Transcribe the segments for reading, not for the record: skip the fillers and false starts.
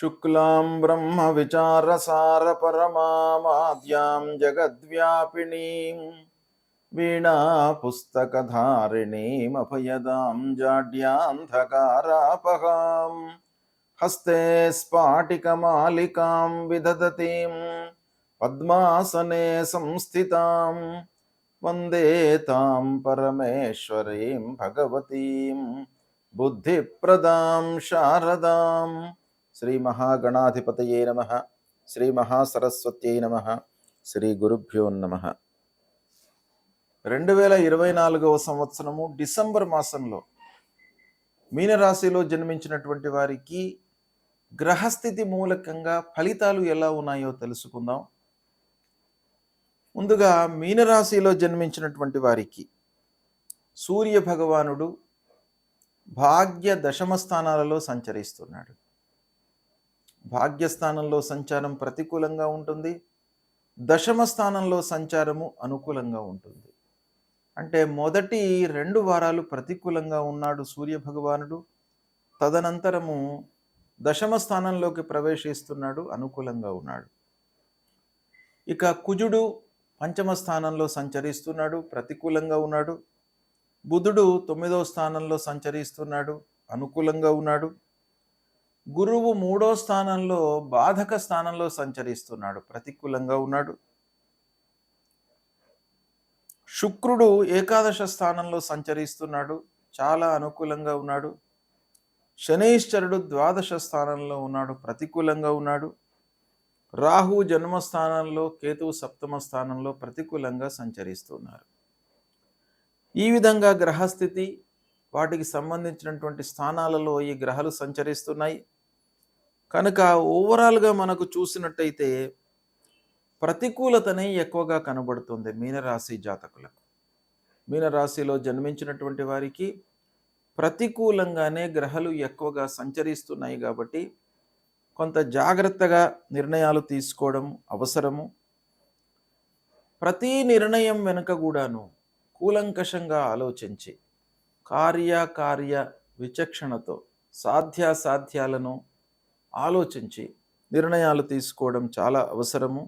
शुक्लां ब्रह्मविचारसारपरमामाद्यां जगद्व्यापिनीं वीणापुस्तकधारिणीमभयदां जाड्यान्धकारापहां हस्ते स्फाटिकमालिकां विदधतीं पद्मासने संस्थितां वन्दे तां परमेश्वरीं भगवतीं बुद्धिप्रदां शारदां। శ్రీ మహాగణాధిపతయే నమః. శ్రీ మహాసరస్వత్యై నమః. శ్రీ గురుభ్యో నమః. 2024వ సంవత్సరము డిసెంబర్ మాసంలో మీనరాశిలో జన్మించినటువంటి వారికి గ్రహస్థితి మూలకంగా ఫలితాలు ఎలా ఉన్నాయో తెలుసుకుందాం. ముందుగా మీనరాశిలో జన్మించినటువంటి వారికి సూర్య భగవానుడు భాగ్య దశమ స్థానాలలో సంచరిస్తున్నాడు. భాగ్యస్థానంలో సంచారం ప్రతికూలంగా ఉంటుంది, దశమ స్థానంలో సంచారము అనుకూలంగా ఉంటుంది. అంటే మొదటి 2 వారాలు ప్రతికూలంగా ఉన్నాడు సూర్య భగవానుడు, తదనంతరము దశమ స్థానంలోకి ప్రవేశిస్తున్నాడు, అనుకూలంగా ఉన్నాడు. ఇక కుజుడు పంచమ స్థానంలో సంచరిస్తున్నాడు, ప్రతికూలంగా ఉన్నాడు. బుధుడు 9వ స్థానంలో సంచరిస్తున్నాడు, అనుకూలంగా ఉన్నాడు. గురువు 3వ స్థానంలో బాధక స్థానంలో సంచరిస్తున్నాడు, ప్రతికూలంగా ఉన్నాడు. శుక్రుడు ఏకాదశ స్థానంలో సంచరిస్తున్నాడు, చాలా అనుకూలంగా ఉన్నాడు. శనైశ్చరుడు ద్వాదశ స్థానంలో ఉన్నాడు, ప్రతికూలంగా ఉన్నాడు. రాహు జన్మస్థానంలో, కేతువు సప్తమ స్థానంలో ప్రతికూలంగా సంచరిస్తున్నారు. ఈ విధంగా గ్రహస్థితి, వాటికి సంబంధించినటువంటి స్థానాలలో ఈ గ్రహాలు సంచరిస్తున్నాయి కనుక ఓవరాల్గా మనకు చూసినట్టయితే ప్రతికూలతనే ఎక్కువగా కనబడుతుంది మీనరాశి జాతకులకు. మీనరాశిలో జన్మించినటువంటి వారికి ప్రతికూలంగానే గ్రహాలు ఎక్కువగా సంచరిస్తున్నాయి కాబట్టి కొంత జాగ్రత్తగా నిర్ణయాలు తీసుకోవడం అవసరము. ప్రతి నిర్ణయం వెనుక కూడాను కూలంకషంగా ఆలోచించి కార్య విచక్షణతో సాధ్యాసాధ్యాలను ఆలోచించి నిర్ణయాలు తీసుకోవడం చాలా అవసరము.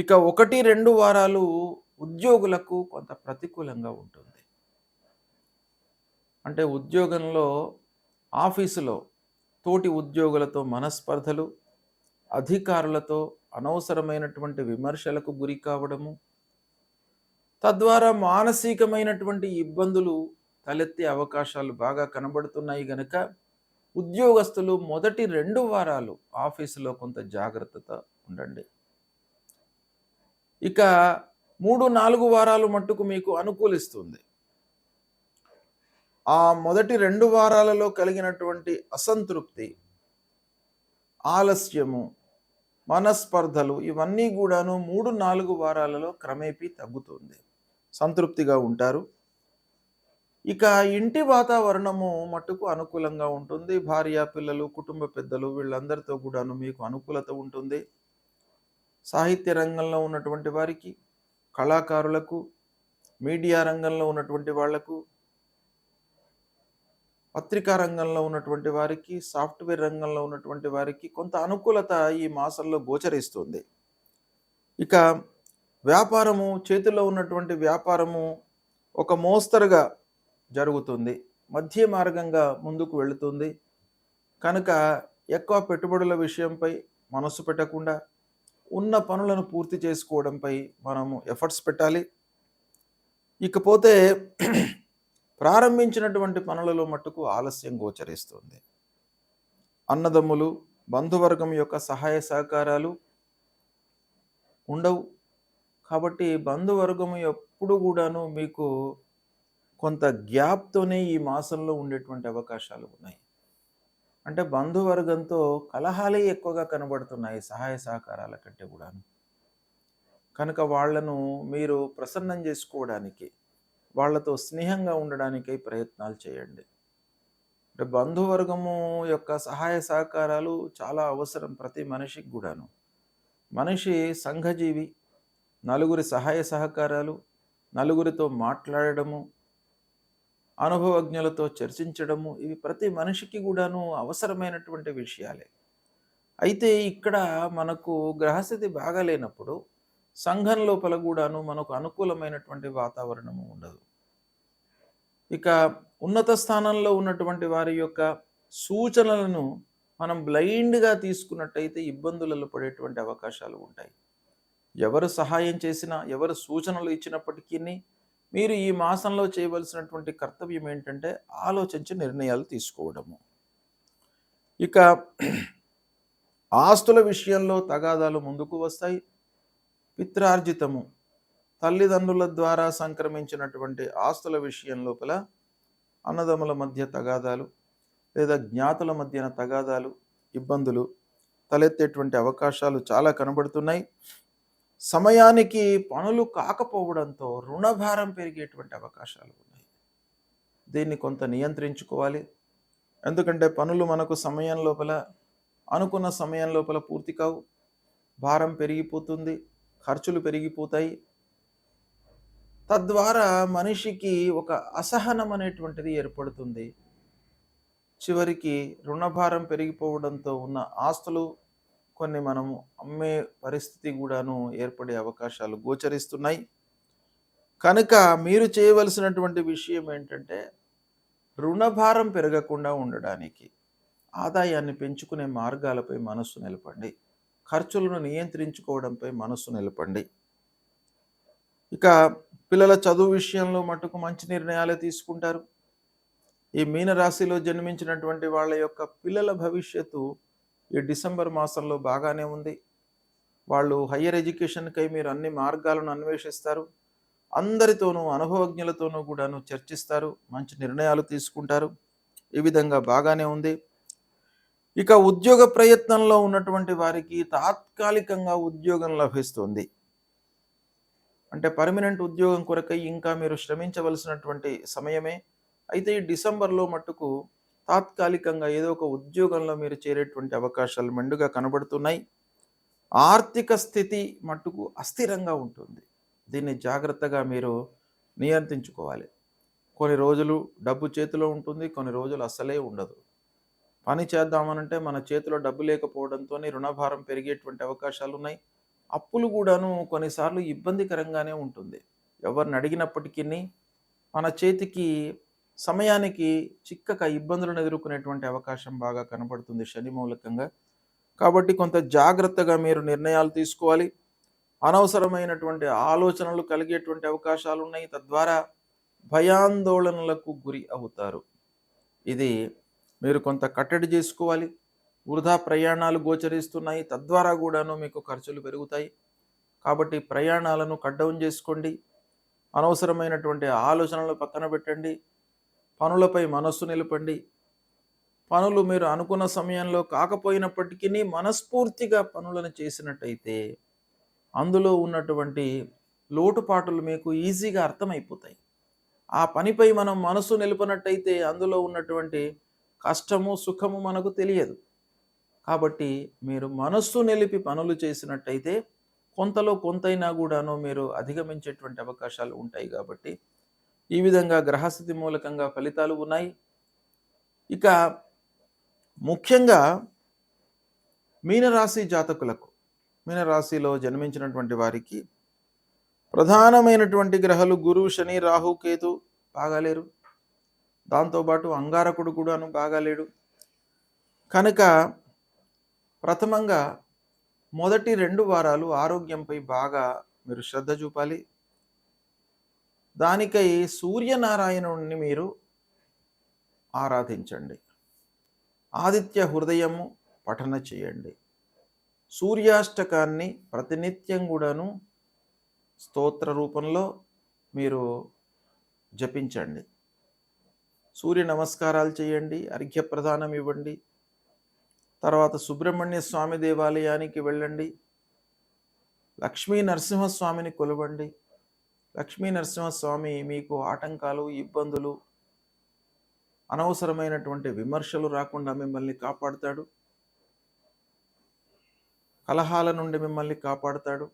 ఇక 1-2 వారాలు ఉద్యోగులకు కొంత ప్రతికూలంగా ఉంటుంది. అంటే ఉద్యోగంలో, ఆఫీసులో తోటి ఉద్యోగులతో మనస్పర్ధలు, అధికారులతో అనవసరమైనటువంటి విమర్శలకు గురి కావడము, తద్వారా మానసికమైనటువంటి ఇబ్బందులు తలెత్తే అవకాశాలు బాగా కనబడుతున్నాయి గనక ఉద్యోగస్తులు మొదటి 2 వారాలు ఆఫీసులో కొంత జాగ్రత్తతో ఉండండి. ఇక 3-4 వారాలు మట్టుకు మీకు అనుకూలిస్తుంది. ఆ మొదటి 2 వారాలలో కలిగినటువంటి అసంతృప్తి, ఆలస్యము, మనస్పర్ధలు ఇవన్నీ కూడాను 3-4 వారాలలో క్రమేపీ తగ్గుతుంది, సంతృప్తిగా ఉంటారు. ఇక ఇంటి వాతావరణము మట్టుకు అనుకూలంగా ఉంటుంది. భార్య, పిల్లలు, కుటుంబ పెద్దలు వీళ్ళందరితో కూడాను మీకు అనుకూలత ఉంటుంది. సాహిత్య రంగంలో ఉన్నటువంటి వారికి, కళాకారులకు, మీడియా రంగంలో ఉన్నటువంటి వాళ్లకు, పత్రికా రంగంలో ఉన్నటువంటి వారికి, సాఫ్ట్వేర్ రంగంలో ఉన్నటువంటి వారికి కొంత అనుకూలత ఈ మాసంలో గోచరిస్తుంది. ఇక వ్యాపారము, చేతిలో ఉన్నటువంటి వ్యాపారము ఒక మోస్తరుగా జరుగుతుంది, మధ్య మార్గంగా ముందుకు వెళుతుంది కనుక ఎక్కువ పెట్టుబడుల విషయంపై మనసు పెట్టకుండా ఉన్న పనులను పూర్తి చేసుకోవడంపై మనము ఎఫర్ట్స్ పెట్టాలి. ఇకపోతే ప్రారంభించినటువంటి పనులలో మట్టుకు ఆలస్యం గోచరిస్తుంది. అన్నదమ్ములు, బంధువర్గం యొక్క సహాయ సహకారాలు ఉండవు కాబట్టి బంధువర్గం ఎప్పుడు కూడాను మీకు కొంత గ్యాప్తోనే ఈ మాసంలో ఉండేటువంటి అవకాశాలు ఉన్నాయి. అంటే బంధువర్గంతో కలహాలే ఎక్కువగా కనబడుతున్నాయి సహాయ సహకారాల కంటే కూడాను. కనుక వాళ్లను మీరు ప్రసన్నం చేసుకోవడానికి, వాళ్లతో స్నేహంగా ఉండడానికై ప్రయత్నాలు చేయండి. అంటే బంధువర్గము యొక్క సహాయ సహకారాలు చాలా అవసరం ప్రతి మనిషికి కూడాను. మనిషి సంఘజీవి, నలుగురి సహాయ సహకారాలు, నలుగురితో మాట్లాడడము, అనుభవజ్ఞులతో చర్చించడము ఇవి ప్రతి మనిషికి కూడాను అవసరమైనటువంటి విషయాలే. అయితే ఇక్కడ మనకు గ్రహస్థితి బాగాలేనప్పుడు సంఘం లోపల కూడాను మనకు అనుకూలమైనటువంటి వాతావరణము ఉండదు. ఇక ఉన్నత స్థానంలో ఉన్నటువంటి వారి యొక్క సూచనలను మనం బ్లైండ్‌గా తీసుకున్నట్టయితే ఇబ్బందులలో పడేటువంటి అవకాశాలు ఉంటాయి. ఎవరు సహాయం చేసినా, ఎవరు సూచనలు ఇచ్చినప్పటికిని మీరు ఈ మాసంలో చేయవలసినటువంటి కర్తవ్యం ఏంటంటే ఆలోచించి నిర్ణయాలు తీసుకోవడము. ఇక ఆస్తుల విషయంలో తగాదాలు ముందుకు వస్తాయి. పిత్రార్జితము తల్లిదండ్రుల ద్వారా సంక్రమించినటువంటి ఆస్తుల విషయం లోపల అన్నదమ్ముల మధ్య తగాదాలు లేదా జ్ఞాతుల మధ్యన తగాదాలు, ఇబ్బందులు తలెత్తేటువంటి అవకాశాలు చాలా కనబడుతున్నాయి. సమయానికి పనులు కాకపోవడంతో రుణభారం పెరిగేటువంటి అవకాశాలు ఉన్నాయి. దీన్ని కొంత నియంత్రించుకోవాలి. ఎందుకంటే పనులు మనకు సమయం లోపల అనుకున్న సమయం లోపల పూర్తి కావు. భారం పెరిగిపోతుంది, ఖర్చులు పెరిగిపోతాయి. తద్వారా మనిషికి ఒక అసహనం అనేటువంటిది ఏర్పడుతుంది. చివరికి రుణభారం పెరిగిపోవడంతో ఉన్న ఆస్తులు కొన్ని మనము అమ్మే పరిస్థితి కూడాను ఏర్పడే అవకాశాలు గోచరిస్తున్నాయి. కనుక మీరు చేయవలసినటువంటి విషయం ఏంటంటే రుణభారం పెరగకుండా ఉండడానికి ఆదాయాన్ని పెంచుకునే మార్గాలపై మనస్సు నిలపండి. ఖర్చులను నియంత్రించుకోవడంపై మనస్సు నిలపండి. ఇక పిల్లల చదువు విషయంలో మటుకు మంచి నిర్ణయాలే తీసుకుంటారు. ఈ మీనరాశిలో జన్మించినటువంటి వాళ్ళ యొక్క పిల్లల భవిష్యత్తు ఈ డిసెంబర్ మాసంలో బాగానే ఉంది. వాళ్ళు హయ్యర్ ఎడ్యుకేషన్కై మీరు అన్ని మార్గాలను అన్వేషిస్తారు. అందరితోనూ అనుభవజ్ఞులతోనూ కూడాను చర్చిస్తారు. మంచి నిర్ణయాలు తీసుకుంటారు. ఈ విధంగా బాగానే ఉంది. ఇక ఉద్యోగ ప్రయత్నంలో ఉన్నటువంటి వారికి తాత్కాలికంగా ఉద్యోగం లభిస్తుంది. అంటే పర్మనెంట్ ఉద్యోగం కొరకై ఇంకా మీరు శ్రమించవలసినటువంటి సమయమే. అయితే ఈ డిసెంబర్లో మట్టుకు తాత్కాలికంగా ఏదో ఒక ఉద్యోగంలో మీరు చేరేటువంటి అవకాశాలు మెండుగా కనబడుతున్నాయి. ఆర్థిక స్థితి మట్టుకు అస్థిరంగా ఉంటుంది. దీన్ని జాగ్రత్తగా మీరు నియంత్రించుకోవాలి. కొన్ని రోజులు డబ్బు చేతిలో ఉంటుంది, కొన్ని రోజులు అస్సలే ఉండదు. పని చేద్దామనంటే మన చేతిలో డబ్బు లేకపోవడంతో రుణభారం పెరిగేటువంటి అవకాశాలు ఉన్నాయి. అప్పులు కూడాను కొన్నిసార్లు ఇబ్బందికరంగానే ఉంటుంది. ఎవరిని అడిగినప్పటికీ మన చేతికి సమయానికి చిక్కక ఇబ్బందులను ఎదుర్కొనేటువంటి అవకాశం బాగా కనబడుతుంది శని మూలకంగా. కాబట్టి కొంత జాగ్రత్తగా మీరు నిర్ణయాలు తీసుకోవాలి. అనవసరమైనటువంటి ఆలోచనలు కలిగేటువంటి అవకాశాలు ఉన్నాయి. తద్వారా భయాందోళనలకు గురి అవుతారు. ఇది మీరు కొంత కట్టడి చేసుకోవాలి. వృధా ప్రయాణాలు గోచరిస్తున్నాయి. తద్వారా కూడాను మీకు ఖర్చులు పెరుగుతాయి. కాబట్టి ప్రయాణాలను కట్ డౌన్ చేసుకోండి. అనవసరమైనటువంటి ఆలోచనలు పక్కన పెట్టండి. పనులపై మనస్సు నిలపండి. పనులు మీరు అనుకున్న సమయంలో కాకపోయినప్పటికీ మనస్ఫూర్తిగా పనులను చేసినట్టయితే అందులో ఉన్నటువంటి లోటుపాటులు మీకు ఈజీగా అర్థమైపోతాయి. ఆ పనిపై మనం మనస్సు నిలపనట్టయితే అందులో ఉన్నటువంటి కష్టము సుఖము మనకు తెలియదు. కాబట్టి మీరు మనస్సు నిలిపి పనులు చేసినట్టయితే కొంతలో కొంతైనా కూడాను మీరు అధిగమించేటువంటి అవకాశాలు ఉంటాయి. కాబట్టి ఈ విధంగా గ్రహస్థితి మూలకంగా ఫలితాలు ఉన్నాయి. ఇక ముఖ్యంగా మీనరాశి జాతకులకు, మీనరాశిలో జన్మించినటువంటి వారికి ప్రధానమైనటువంటి గ్రహాలు గురు, శని, రాహు, కేతు బాగాలేరు. దాంతోపాటు అంగారకుడు కూడాను బాగాలేడు. కనుక ప్రథమంగా మొదటి 2 వారాలు ఆరోగ్యంపై బాగా మీరు శ్రద్ధ చూపాలి. దానికై సూర్యనారాయణుడిని మీరు ఆరాధించండి. ఆదిత్య హృదయము పఠన చేయండి. సూర్యాష్టకాన్ని ప్రతినిత్యం కూడాను స్తోత్ర రూపంలో మీరు జపించండి. సూర్య నమస్కారాలు చేయండి. అర్ఘ్యప్రదానం ఇవ్వండి. తర్వాత సుబ్రహ్మణ్య స్వామి దేవాలయానికి వెళ్ళండి. లక్ష్మీ నరసింహస్వామిని కొలవండి. లక్ష్మీ నరసింహస్వామి మీకు ఆటంకాలు, ఇబ్బందులు, అనవసరమైనటువంటి విమర్శలు రాకుండా మిమ్మల్ని కాపాడుతాడు. కలహాల నుండి మిమ్మల్ని కాపాడుతాడు.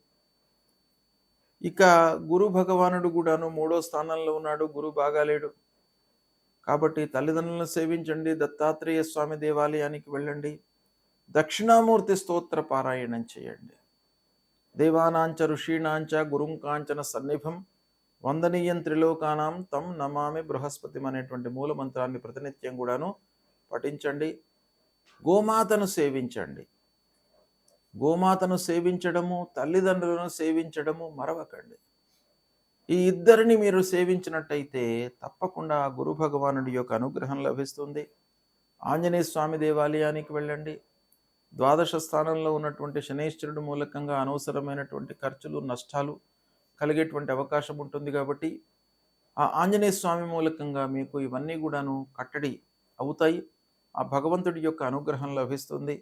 ఇక గురు భగవానుడు కూడాను 3వ స్థానంలో ఉన్నాడు. గురు బాగాలేడు. కాబట్టి తల్లిదండ్రులను సేవించండి. దత్తాత్రేయ స్వామి దేవాలయానికి వెళ్ళండి. దక్షిణామూర్తి స్తోత్ర పారాయణం చేయండి. దేవానాంచ ఋషీణాంచ గురుం కాంచన సన్నిభం వందనీయం త్రిలోకానాం తం నమామి బృహస్పతి అనేటువంటి మూల మంత్రాన్ని ప్రతినిత్యం కూడాను పఠించండి. గోమాతను సేవించండి. గోమాతను సేవించడము, తల్లిదండ్రులను సేవించడము మరవకండి. ఈ ఇద్దరిని మీరు సేవించినట్టయితే తప్పకుండా గురు భగవానుడి యొక్క అనుగ్రహం లభిస్తుంది. ఆంజనేయ స్వామి దేవాలయానికి వెళ్ళండి. ద్వాదశ స్థానంలో ఉన్నటువంటి శనైశ్వరుడు మూలకంగా అనవసరమైనటువంటి ఖర్చులు, నష్టాలు కలిగేటువంటి అవకాశం ఉంటుంది. కాబట్టి ఆ ఆంజనేయ స్వామి మూలకంగా మీకు ఇవన్నీ కూడాను కట్టడి అవుతాయి. ఆ భగవంతుడి యొక్క అనుగ్రహం లభిస్తుంది.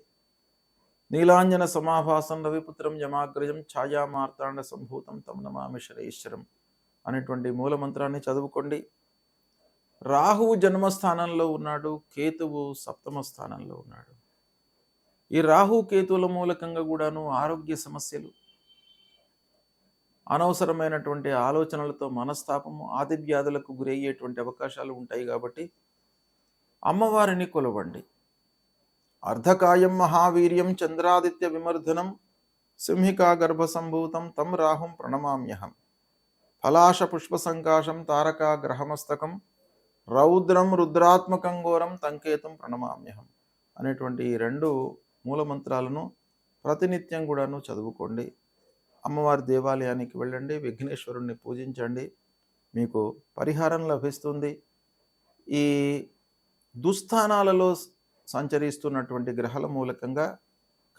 నీలాంజన సమాభాసం రవిపుత్రం యమాగ్రజం ఛాయామార్తాండ సంభూతం తం నమామి శనైశ్వరం అనేటువంటి మూల మంత్రాన్ని చదువుకోండి. రాహువు జన్మస్థానంలో ఉన్నాడు, కేతువు సప్తమ స్థానంలో ఉన్నాడు. ఈ రాహు కేతువుల మూలకంగా కూడాను ఆరోగ్య సమస్యలు, అనవసరమైనటువంటి ఆలోచనలతో మనస్తాపము, ఆది వ్యాధులకు గురయ్యేటువంటి అవకాశాలు ఉంటాయి. కాబట్టి అమ్మవారిని కొలవండి. అర్ధకాయం మహావీర్యం చంద్రాదిత్య విమర్ధనం సింహికా గర్భసంభూతం తం రాహుం ప్రణమామ్యహం ఫలాశ పుష్పసంకాశం తారకా గ్రహమస్తకం రౌద్రం రుద్రాత్మకం ఘోరం తంకేతం ప్రణమామ్యహం అనేటువంటి ఈ రెండు మూలమంత్రాలను ప్రతినిత్యం కూడాను చదువుకోండి. అమ్మవారి దేవాలయానికి వెళ్ళండి, విఘ్నేశ్వరుణ్ణి పూజించండి, మీకు పరిహారం లభిస్తుంది. ఈ దుస్థానాలలో సంచరిస్తున్నటువంటి గ్రహాల మూలకంగా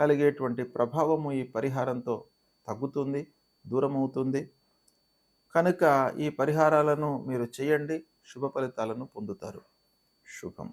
కలిగేటువంటి ప్రభావము ఈ పరిహారంతో తగ్గుతుంది, దూరమవుతుంది. కనుక ఈ పరిహారాలను మీరు చేయండి, శుభ ఫలితాలను పొందుతారు. శుభం.